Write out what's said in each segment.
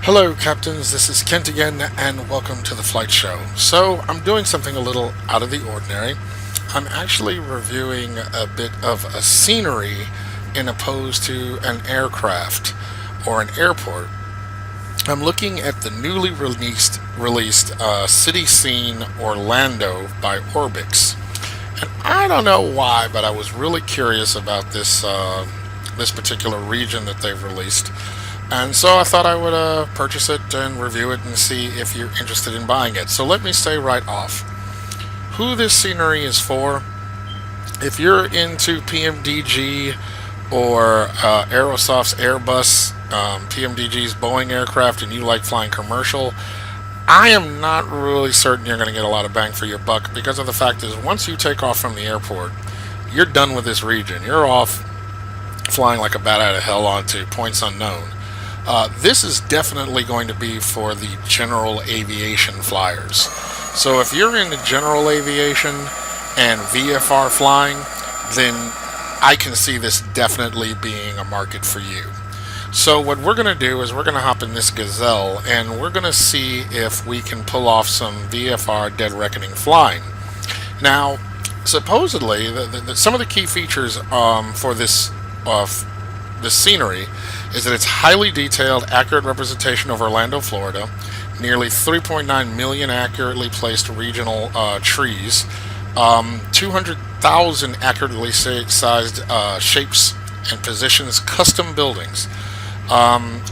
Hello, captains. This is Kent again, and welcome to the flight show. So, I'm doing something a little out of the ordinary. I'm actually reviewing a bit of a scenery in opposed to an aircraft or an airport. I'm looking at the newly released CityScene Orlando by Orbx. And I don't know why, but I was really curious about this particular region that they've released. And so I thought I would purchase it and review it and see if you're interested in buying it. So let me say right off who this scenery is for. If you're into PMDG or Aerosoft's Airbus, PMDG's Boeing aircraft, and you like flying commercial, I am not really certain you're going to get a lot of bang for your buck, because of the fact is once you take off from the airport, you're done with this region. You're off flying like a bat out of hell onto points unknown. This is definitely going to be for the general aviation flyers. So if you're into general aviation and VFR flying, then I can see this definitely being a market for you. So what we're going to do is we're going to hop in this Gazelle and we're going to see if we can pull off some VFR dead reckoning flying. Now, supposedly, some of the key features for this scenery is that it's highly detailed, accurate representation of Orlando, Florida, nearly 3.9 million accurately placed regional trees, 200,000 accurately sized shapes and positions, custom buildings.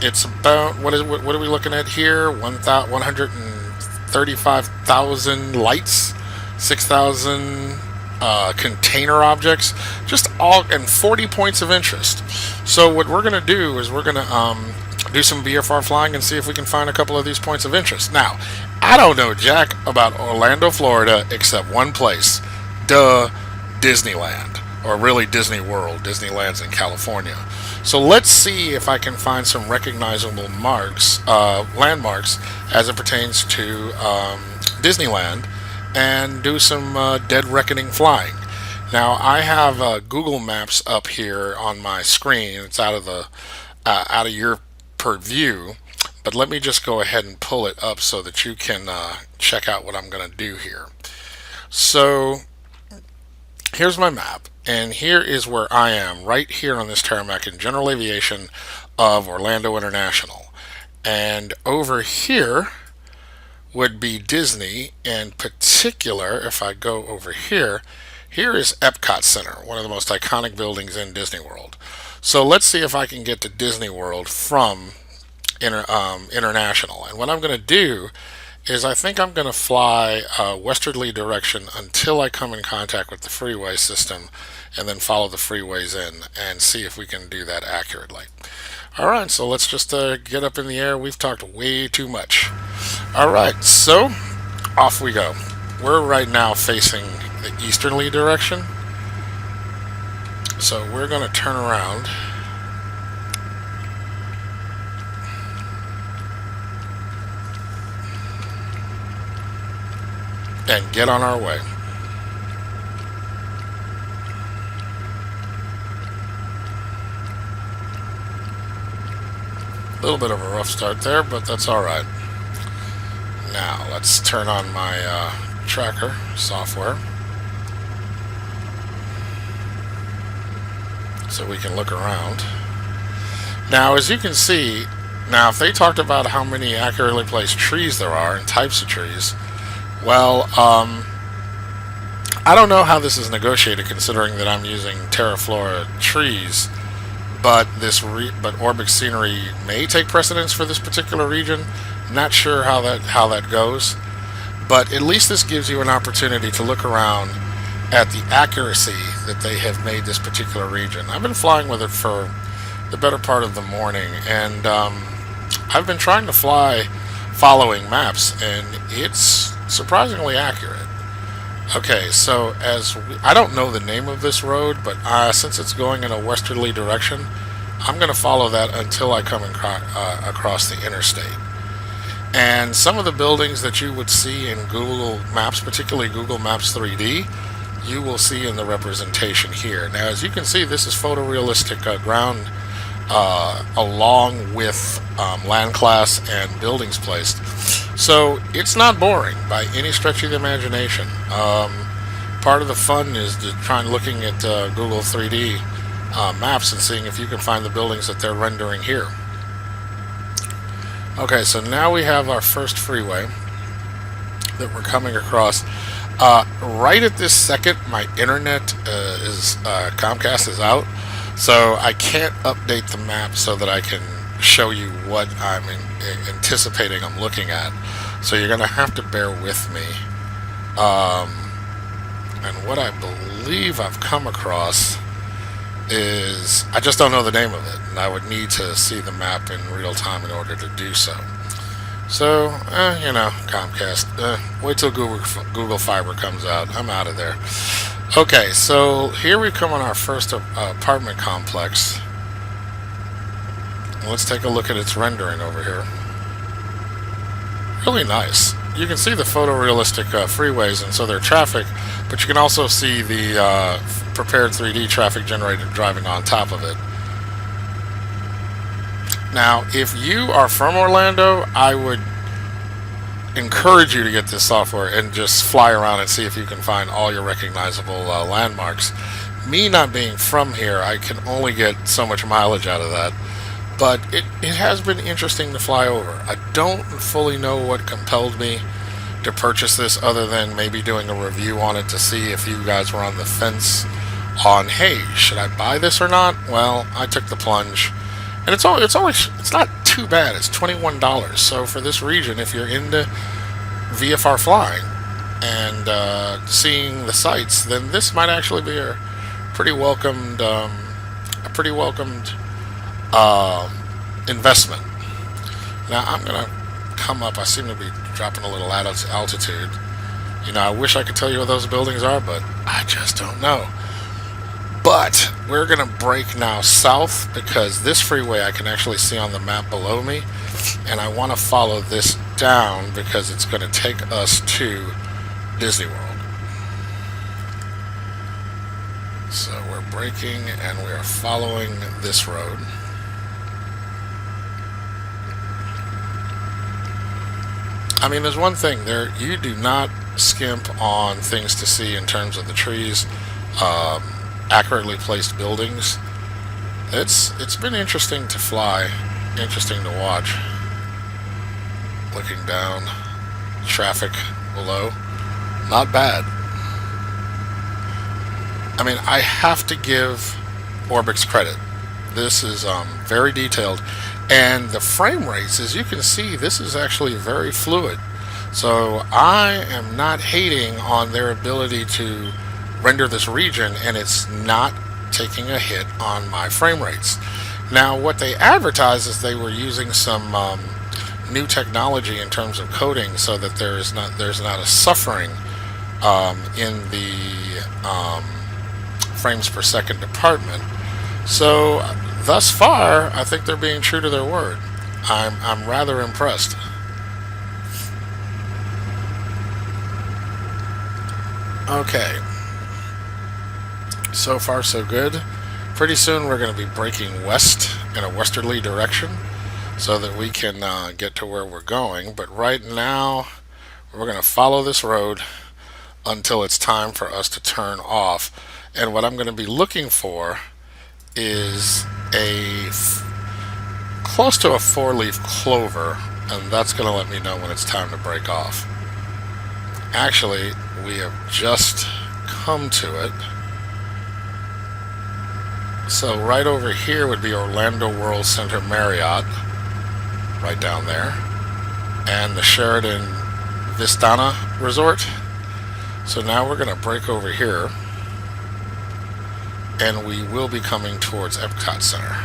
It's about, what are we looking at here? 135,000 lights, 6,000 container objects, just all, and 40 points of interest. So what we're going to do is we're going to do some VFR flying and see if we can find a couple of these points of interest. Now, I don't know jack about Orlando, Florida, except one place. Duh, Disneyland. Or really Disney World. Disneyland's in California. So let's see if I can find some recognizable landmarks as it pertains to Disneyland, and do some dead reckoning flying. Now I have Google Maps up here on my screen. It's out of your purview, but let me just go ahead and pull it up so that you can check out what I'm going to do here. So here's my map, and here is where I am, right here on this tarmac in general aviation of Orlando International. And over here would be Disney, in particular. If I go over here, here is Epcot Center, one of the most iconic buildings in Disney World. So let's see if I can get to Disney World from International. And what I'm going to do is I think I'm going to fly westerly direction until I come in contact with the freeway system, and then follow the freeways in and see if we can do that accurately. Alright, so let's just get up in the air. We've talked way too much. Alright, so off we go. We're right now facing the easterly direction. So we're going to turn around. And get on our way. A little bit of a rough start there, but that's alright. Now, let's turn on my tracker software so we can look around. Now, as you can see, now if they talked about how many accurately placed trees there are and types of trees, well, I don't know how this is negotiated, considering that I'm using Terraflora trees, but Orbx scenery may take precedence for this particular region. Not sure how that goes, but at least this gives you an opportunity to look around at the accuracy that they have made this particular region. I've been flying with it for the better part of the morning, and I've been trying to fly following maps, and it's surprisingly accurate. Okay, so I don't know the name of this road, but since it's going in a westerly direction, I'm going to follow that until I come across the interstate. And some of the buildings that you would see in Google Maps, particularly Google Maps 3D, you will see in the representation here. Now, as you can see, this is photorealistic ground along with land class and buildings placed. So it's not boring by any stretch of the imagination. Part of the fun is to try and looking at Google 3D maps and seeing if you can find the buildings that they're rendering here. Okay, so now we have our first freeway that we're coming across. Right at this second, my internet Comcast is out, so I can't update the map so that I can show you what I'm anticipating I'm looking at. So you're going to have to bear with me. And what I believe I've come across is, I just don't know the name of it, and I would need to see the map in real time in order to do so. So, you know, Comcast, wait till Google Fiber comes out. I'm out of there. Okay, so here we come on our first apartment complex. Let's take a look at its rendering over here. Really nice. You can see the photorealistic freeways, and so they're traffic, but you can also see the Prepar3D traffic generator driving on top of it. Now, if you are from Orlando, I would encourage you to get this software and just fly around and see if you can find all your recognizable landmarks. Me not being from here, I can only get so much mileage out of that. But it has been interesting to fly over. I don't fully know what compelled me to purchase this other than maybe doing a review on it to see if you guys were on the fence on, hey, should I buy this or not? Well, I took the plunge. And it's not too bad. It's $21. So for this region, if you're into VFR flying and seeing the sights, then this might actually be a pretty welcomed investment. Now I'm gonna come up. I seem to be dropping a little altitude. You know, I wish I could tell you what those buildings are, but I just don't know. But we're going to break now south because this freeway I can actually see on the map below me, and I want to follow this down because it's going to take us to Disney World. So we're braking and we are following this road. I mean, there's one thing there, you do not skimp on things to see in terms of the trees, accurately placed buildings. It's been interesting to fly, interesting to watch. Looking down, traffic below, not bad. I mean, I have to give Orbx credit. This is very detailed, and the frame rates, as you can see, this is actually very fluid. So I am not hating on their ability to render this region, and it's not taking a hit on my frame rates. Now, what they advertise is they were using some new technology in terms of coding, so that there's not a suffering in the frames per second department. So thus far, I think they're being true to their word. I'm rather impressed. Okay. So far, so good. Pretty soon we're going to be braking west in a westerly direction so that we can get to where we're going. But right now, we're going to follow this road until it's time for us to turn off. And what I'm going to be looking for is close to a 4-leaf clover, and that's going to let me know when it's time to break off. Actually, we have just come to it. So right over here would be Orlando World Center Marriott, right down there, and the Sheraton Vistana Resort. So now we're going to break over here, and we will be coming towards Epcot Center.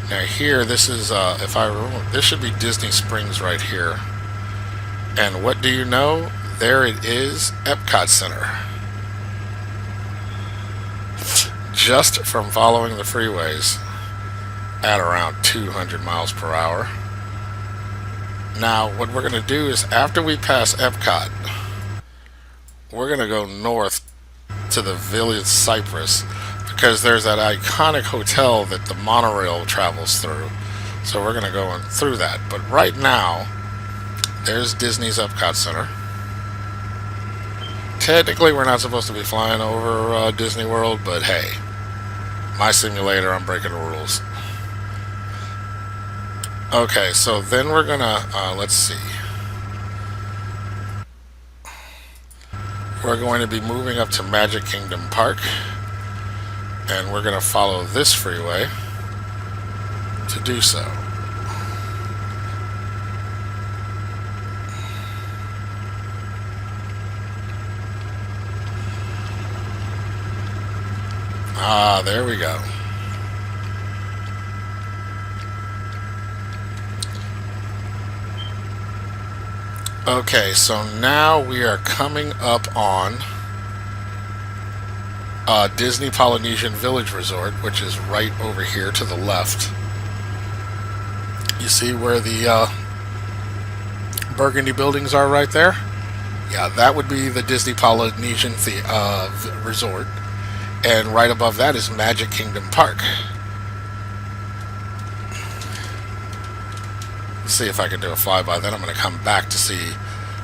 Now here, this is, if I remember, this should be Disney Springs right here. And what do you know? There it is, Epcot Center. Just from following the freeways at around 200 miles per hour. Now, what we're going to do is, after we pass Epcot, we're going to go north to the Village Cypress because there's that iconic hotel that the monorail travels through. So we're going to go on through that. But right now, there's Disney's Epcot Center. Technically, we're not supposed to be flying over Disney World, but hey, my simulator, I'm breaking the rules. Okay, so then we're going to, let's see. We're going to be moving up to Magic Kingdom Park, and we're going to follow this freeway to do so. Ah, there we go. Okay, so now we are coming up on Disney Polynesian Village Resort, which is right over here to the left. You see where the burgundy buildings are right there? Yeah, that would be the Disney Polynesian Resort. And right above that is Magic Kingdom Park. Let's see if I can do a flyby. Then I'm going to come back to see.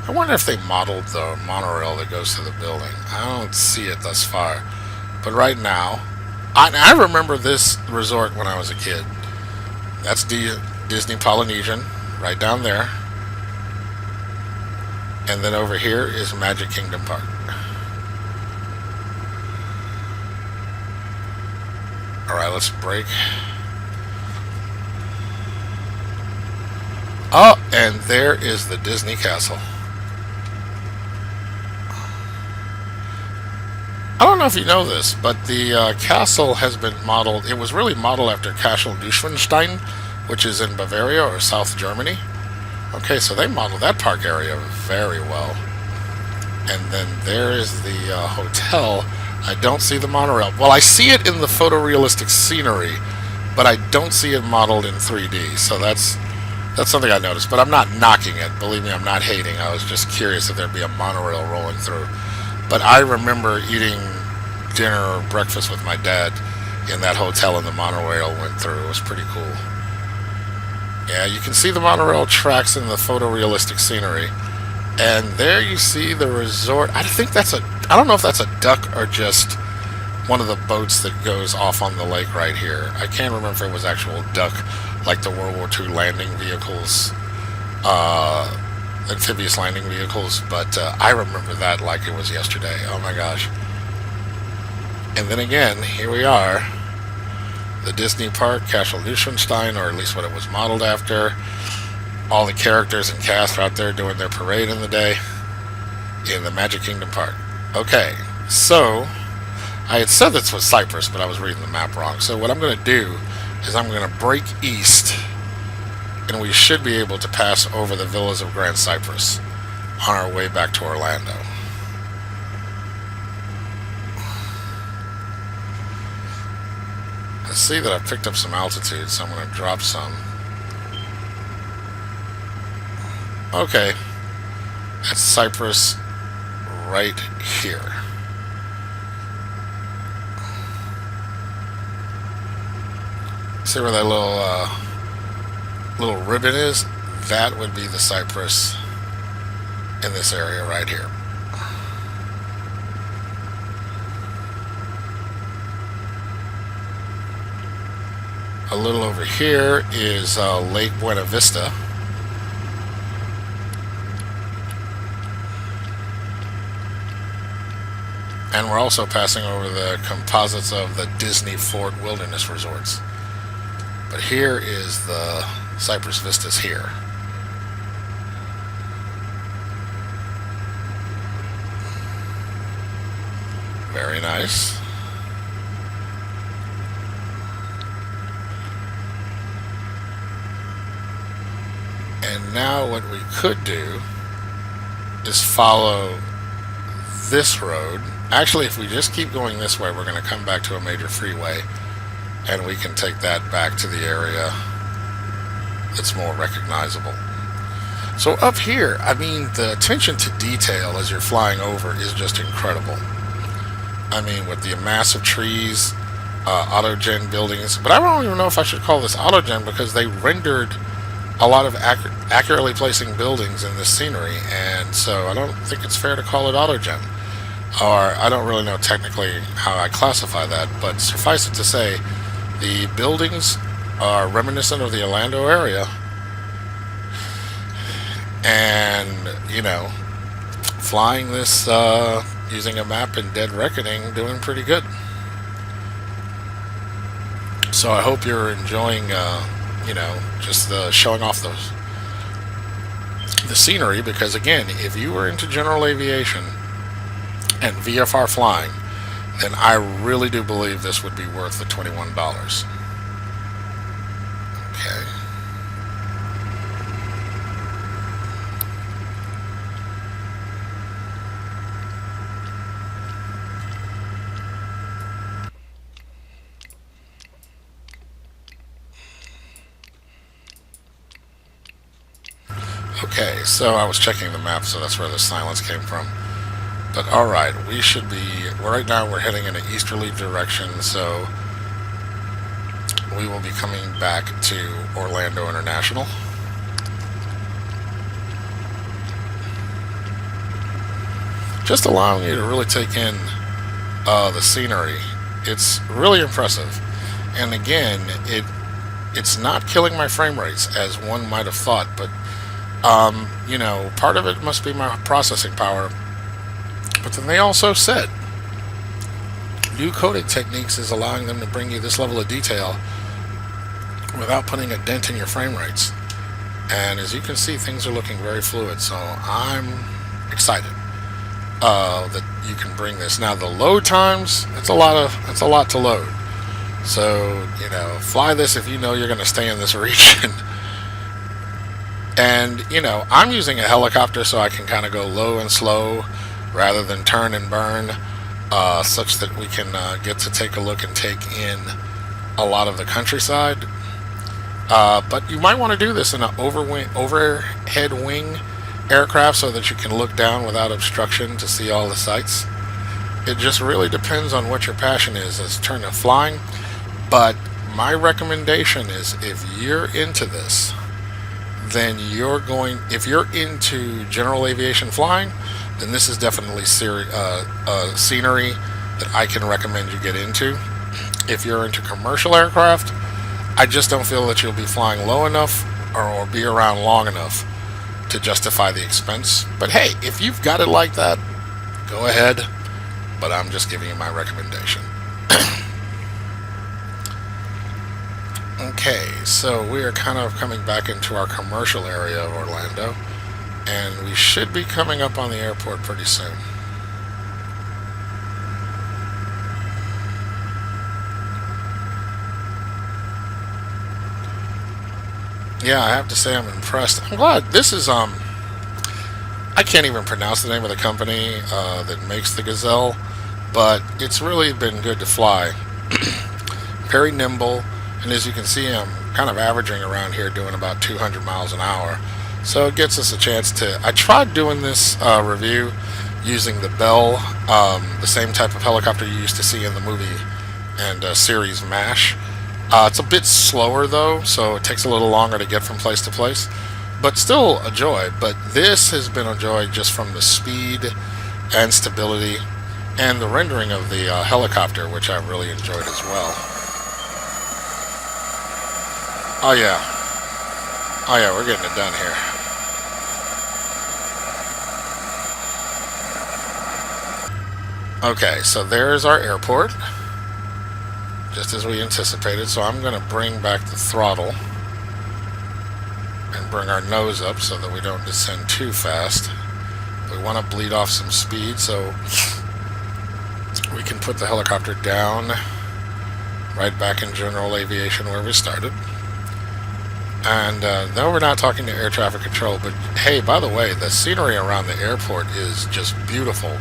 I wonder if they modeled the monorail that goes to the building. I don't see it thus far. But right now, I remember this resort when I was a kid. That's Disney Polynesian, right down there. And then over here is Magic Kingdom Park. Alright, let's break. Oh, and there is the Disney Castle. I don't know if you know this, but the castle has been modeled. It was really modeled after Castle Neuschwanstein, which is in Bavaria or South Germany. Okay, so they modeled that park area very well. And then there is the hotel. I don't see the monorail. Well, I see it in the photorealistic scenery, but I don't see it modeled in 3D. So that's something I noticed. But I'm not knocking it. Believe me, I'm not hating. I was just curious if there'd be a monorail rolling through. But I remember eating dinner or breakfast with my dad in that hotel, and the monorail went through. It was pretty cool. Yeah, you can see the monorail tracks in the photorealistic scenery. And there you see the resort. I don't know if that's a duck or just one of the boats that goes off on the lake right here. I can't remember if it was actual duck, like the World War II landing vehicles, amphibious landing vehicles, but I remember that like it was yesterday. Oh my gosh. And then again, here we are. The Disney Park, Castle Neuschwanstein, or at least what it was modeled after. All the characters and cast are out there doing their parade in the day in the Magic Kingdom Park. Okay, so I had said this was Cyprus, but I was reading the map wrong. So what I'm going to do is I'm going to break east, and we should be able to pass over the villas of Grand Cypress on our way back to Orlando. I see that I've picked up some altitude, so I'm going to drop some. Okay, that's Cypress right here. See where that little ribbon is? That would be the Cypress in this area right here. A little over here is Lake Buena Vista. And we're also passing over the composites of the Disney Fort Wilderness Resorts. But here is the Cypress Vistas here. Very nice. And now what we could do is follow this road. Actually, if we just keep going this way, we're going to come back to a major freeway, and we can take that back to the area that's more recognizable. So up here, I mean, the attention to detail as you're flying over is just incredible. I mean, with the massive trees, autogen buildings. But I don't even know if I should call this autogen, because they rendered a lot of accurately placing buildings in this scenery, and so I don't think it's fair to call it autogen. Or I don't really know technically how I classify that, but suffice it to say, the buildings are reminiscent of the Orlando area, and you know, flying this using a map in Dead Reckoning, doing pretty good. So I hope you're enjoying you know, just the showing off the scenery, because again, if you were into general aviation and VFR flying, then I really do believe this would be worth the $21. Okay. Okay, so I was checking the map, so that's where the silence came from. But alright, we should be, right now we're heading in an easterly direction, so we will be coming back to Orlando International. Just allowing you to really take in the scenery. It's really impressive. And again, it's not killing my frame rates, as one might have thought, but you know, part of it must be my processing power. But then they also said new coding techniques is allowing them to bring you this level of detail without putting a dent in your frame rates. And as you can see, things are looking very fluid, so I'm excited that you can bring this. Now the load times, it's a lot to load. So, you know, fly this if you know you're going to stay in this region. And, you know, I'm using a helicopter so I can kind of go low and slow rather than turn and burn, such that we can get to take a look and take in a lot of the countryside. But you might want to do this in an overhead wing aircraft so that you can look down without obstruction to see all the sights. It just really depends on what your passion is as terms of flying. But my recommendation is, if you're into this, then if you're into general aviation flying, then this is definitely scenery that I can recommend you get into. If you're into commercial aircraft, I just don't feel that you'll be flying low enough or be around long enough to justify the expense. But hey, if you've got it like that, go ahead. But I'm just giving you my recommendation. Okay, so we are kind of coming back into our commercial area of Orlando, and we should be coming up on the airport pretty soon. Yeah, I have to say I'm impressed. I'm glad. This is, I can't even pronounce the name of the company that makes the Gazelle, but it's really been good to fly. Very nimble. And as you can see, I'm kind of averaging around here doing about 200 miles an hour. So it gets us a chance to... I tried doing this review using the Bell, the same type of helicopter you used to see in the movie and series MASH. It's a bit slower though, so it takes a little longer to get from place to place. But still a joy. But this has been a joy just from the speed and stability and the rendering of the helicopter, which I've really enjoyed as well. Oh yeah. Oh yeah, we're getting it done here. Okay, so there's our airport. Just as we anticipated. So I'm going to bring back the throttle and bring our nose up so that we don't descend too fast. We want to bleed off some speed so we can put the helicopter down right back in general aviation where we started. And no, we're not talking to air traffic control, but hey, by the way, the scenery around the airport is just beautiful.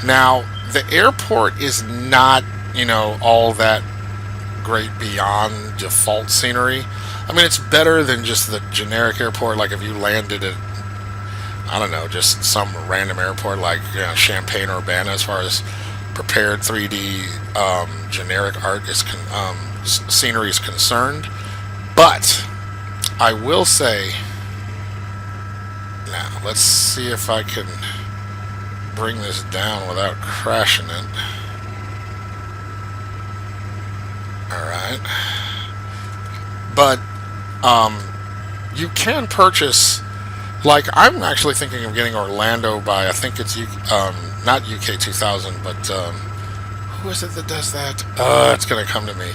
Now, the airport is not, you know, all that great beyond default scenery. I mean, it's better than just the generic airport, like if you landed at, I don't know, just some random airport like, you know, Champaign or Urbana as far as Prepar3D generic art is scenery is concerned. But I will say, now let's see if I can bring this down without crashing it. Alright. But you can purchase, like, I'm actually thinking of getting Orlando by, I think it's not UK 2000, but who is it that does that? It's going to come to me.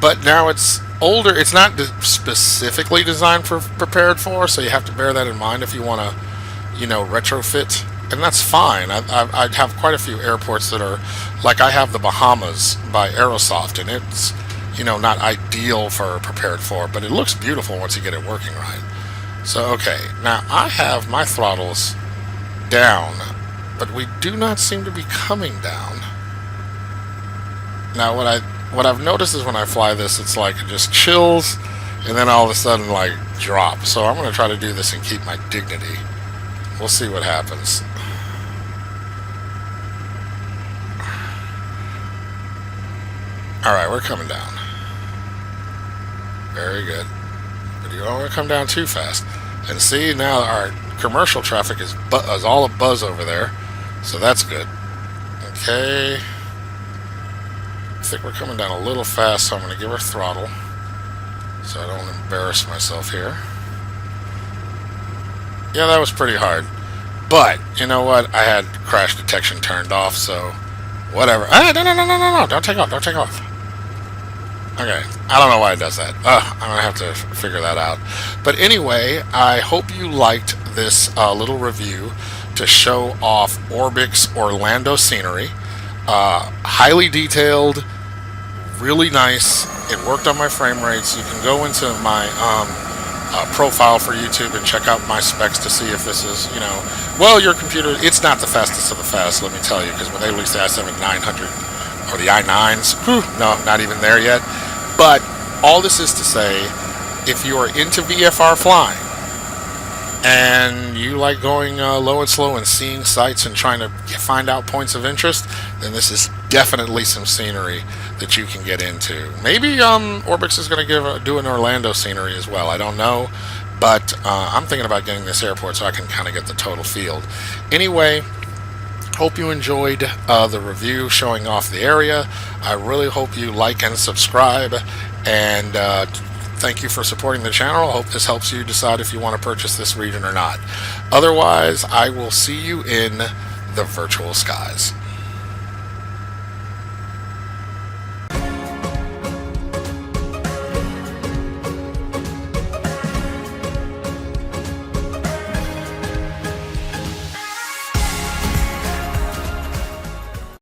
But now it's older. It's not specifically designed for Prepared for, so you have to bear that in mind if you want to, you know, retrofit. And that's fine. I have quite a few airports that are, like I have the Bahamas by Aerosoft, and it's, you know, not ideal for Prepared for, but it looks beautiful once you get it working right. So, okay, now I have my throttles down, but we do not seem to be coming down. Now, what I've noticed is when I fly this, it's like it just chills, and then all of a sudden, like, drop. So I'm going to try to do this and keep my dignity. We'll see what happens. Alright, we're coming down. Very good. But you don't want to come down too fast. And see, now our commercial traffic is all a buzz over there. So that's good. Okay. I think we're coming down a little fast, so I'm going to give her throttle. So I don't embarrass myself here. Yeah, that was pretty hard. But, you know what? I had crash detection turned off, so whatever. Ah, no. Don't take off. Don't take off. Okay, I don't know why it does that. I'm going to have to figure that out. But anyway, I hope you liked this little review to show off Orbx Orlando scenery. Highly detailed, really nice. It worked on my frame rates. You can go into my profile for YouTube and check out my specs to see if this is, you know, well, your computer, it's not the fastest of the fast, let me tell you, because when they released the i7-900 or the i9s, no, not even there yet. But all this is to say, if you are into VFR flying and you like going low and slow and seeing sights and trying to find out points of interest, then this is definitely some scenery that you can get into. Maybe Orbx is going to do an Orlando scenery as well. I don't know, but I'm thinking about getting this airport so I can kind of get the total field. Anyway, hope you enjoyed the review showing off the area. I really hope you like and subscribe, and thank you for supporting the channel. I hope this helps you decide if you want to purchase this region or not. Otherwise, I will see you in the virtual skies.